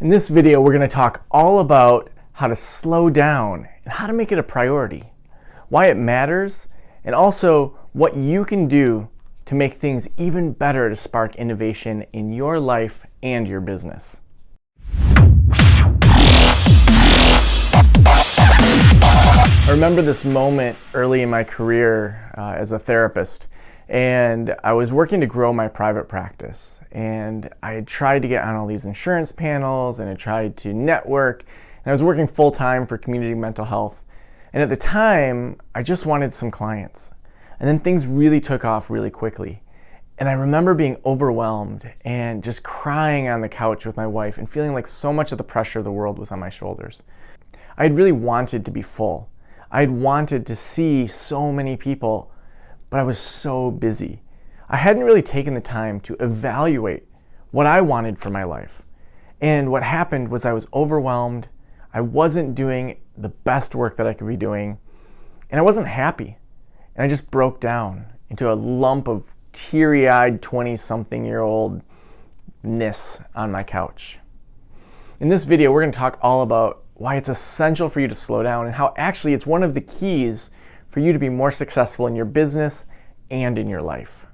In this video, we're going to talk all about how to slow down and how to make it a priority, why it matters, and also what you can do to make things even better to spark innovation in your life and your business. I remember this moment early in my career as a therapist, and I was working to grow my private practice, and I had tried to get on all these insurance panels, and I tried to network, and I was working full-time for community mental health. And at the time, I just wanted some clients. And then things really took off really quickly. And I remember being overwhelmed and just crying on the couch with my wife and feeling like so much of the pressure of the world was on my shoulders. I had really wanted to be full. I had wanted to see so many people, but I was so busy. I hadn't really taken the time to evaluate what I wanted for my life. And what happened was I was overwhelmed. I wasn't doing the best work that I could be doing, and I wasn't happy. And I just broke down into a lump of teary-eyed 20-something-year-old-ness on my couch. In this video, we're going to talk all about why it's essential for you to slow down and how actually it's one of the keys for you to be more successful in your business and in your life.